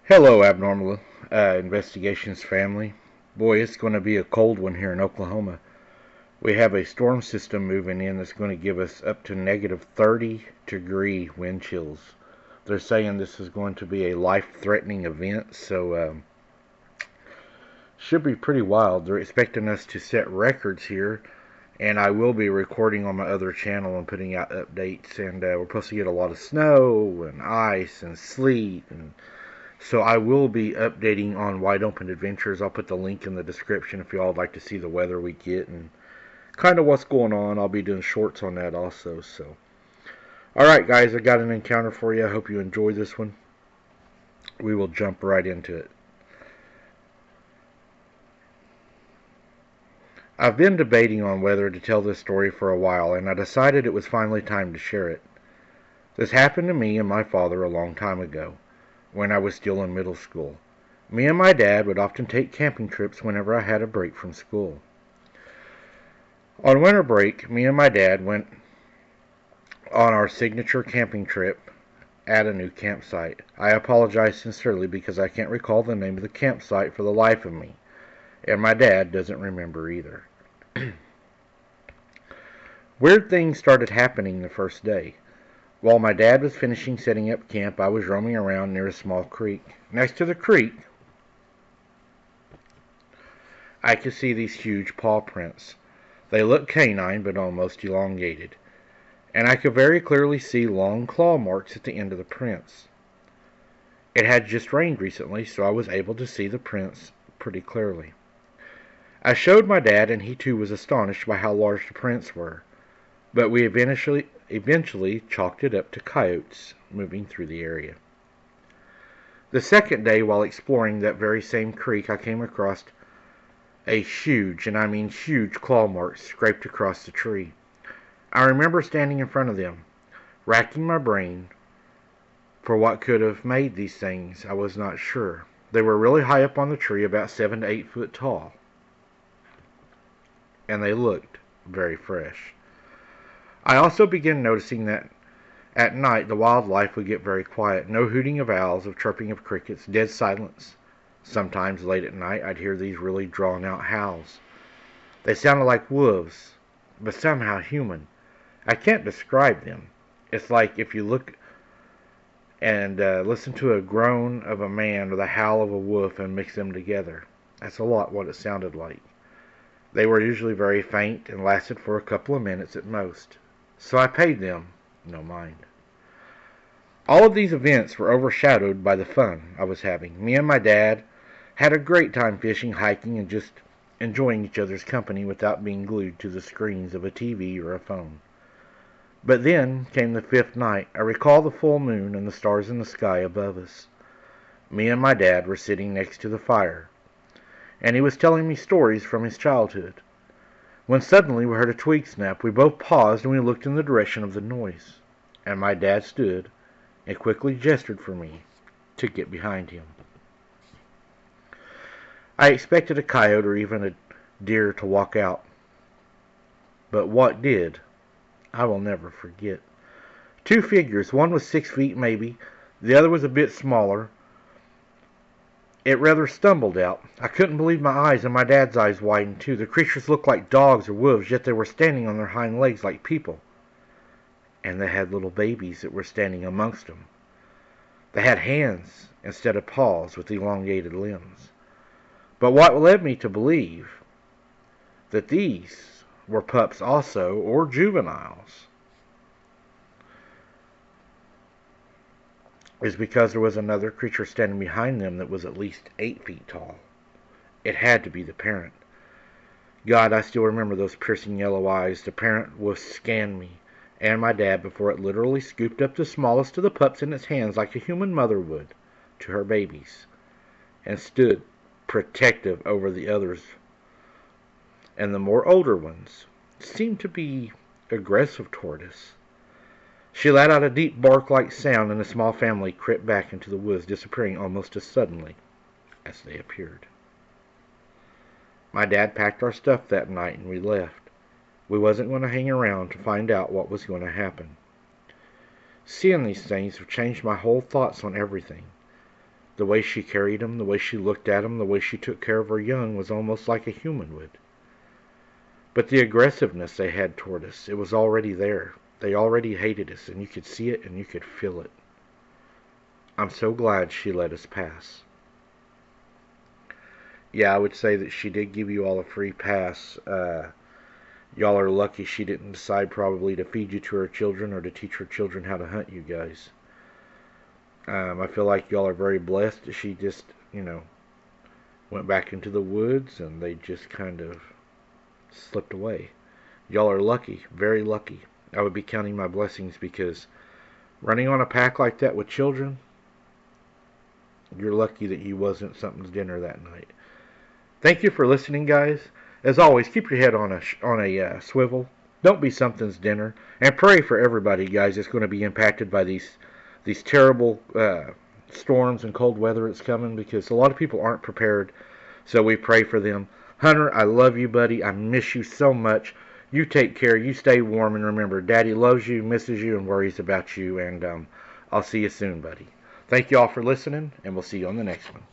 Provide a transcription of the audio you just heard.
Hello, Abnormal Investigations family. Boy, it's going to be a cold one here in Oklahoma. We have a storm system moving in that's going to give us up to negative 30-degree wind chills. They're saying this is going to be a life-threatening event, so should be pretty wild. They're expecting us to set records here, and I will be recording on my other channel and putting out updates. And we're supposed to get a lot of snow and ice and sleet, and so I will be updating on Wide Open Adventures. I'll put the link in the description if y'all would like to see the weather we get and kind of what's going on. I'll be doing shorts on that also. So, alright guys, I got an encounter for you. I hope you enjoy this one. We will jump right into it. I've been debating on whether to tell this story for a while, and I decided it was finally time to share it. This happened to me and my father a long time ago, when I was still in middle school. Me and my dad would often take camping trips whenever I had a break from school. On winter break, me and my dad went on our signature camping trip at a new campsite. I apologize sincerely because I can't recall the name of the campsite for the life of me, and my dad doesn't remember either. Weird things started happening the first day. While my dad was finishing setting up camp, I was roaming around near a small creek. Next to the creek, I could see these huge paw prints. They looked canine, but almost elongated, and I could very clearly see long claw marks at the end of the prints. It had just rained recently, so I was able to see the prints pretty clearly. I showed my dad, and he too was astonished by how large the prints were, but we eventually chalked it up to coyotes moving through the area. The second day, while exploring that very same creek, I came across a huge, and I mean huge, claw mark scraped across the tree. I remember standing in front of them, racking my brain for what could have made these things. I was not sure. They were really high up on the tree, about 7 to 8 foot tall, and they looked very fresh. I also began noticing that at night the wildlife would get very quiet. No hooting of owls, of chirping of crickets, dead silence. Sometimes late at night I'd hear these really drawn out howls. They sounded like wolves, but somehow human. I can't describe them. It's like if you look and listen to a groan of a man or the howl of a wolf and mix them together. That's a lot what it sounded like. They were usually very faint and lasted for a couple of minutes at most, so I paid them no mind. All of these events were overshadowed by the fun I was having. Me and my dad had a great time fishing, hiking, and just enjoying each other's company without being glued to the screens of a TV or a phone. But then came the fifth night. I recall the full moon and the stars in the sky above us. Me and my dad were sitting next to the fire, and he was telling me stories from his childhood, when suddenly we heard a twig snap. We both paused and we looked in the direction of the noise, and my dad stood and quickly gestured for me to get behind him. I expected a coyote or even a deer to walk out, but what did, I will never forget. Two figures. One was 6 feet maybe, the other was a bit smaller. It rather stumbled out. I couldn't believe my eyes, and my dad's eyes widened too. The creatures looked like dogs or wolves, yet they were standing on their hind legs like people. And they had little babies that were standing amongst them. They had hands instead of paws with elongated limbs. But what led me to believe that these were pups also, or juveniles, is because there was another creature standing behind them that was at least 8 feet tall. It had to be the parent. God, I still remember those piercing yellow eyes. The parent wolf scanned me and my dad before it literally scooped up the smallest of the pups in its hands like a human mother would to her babies, and stood protective over the others. And the more older ones seemed to be aggressive toward us. She let out a deep bark-like sound, and the small family crept back into the woods, disappearing almost as suddenly as they appeared. My dad packed our stuff that night, and we left. We wasn't going to hang around to find out what was going to happen. Seeing these things have changed my whole thoughts on everything. The way she carried him, the way she looked at him, the way she took care of her young was almost like a human would. But the aggressiveness they had toward us, it was already there. They already hated us, and you could see it and you could feel it. I'm so glad she let us pass. Yeah, I would say that she did give you all a free pass. Y'all are lucky she didn't decide probably to feed you to her children or to teach her children how to hunt you guys. I feel like y'all are very blessed that she just, went back into the woods and they just kind of slipped away. Y'all are lucky, very lucky. I would be counting my blessings because running on a pack like that with children, you're lucky that you wasn't something's dinner that night. Thank you for listening, guys. As always, keep your head on a swivel. Don't be something's dinner, and pray for everybody, guys, that's going to be impacted by these terrible storms and cold weather that's coming, because a lot of people aren't prepared. So we pray for them. Hunter, I love you, buddy. I miss you so much. You take care. You stay warm, and remember, Daddy loves you, misses you, and worries about you. And I'll see you soon, buddy. Thank you all for listening, and we'll see you on the next one.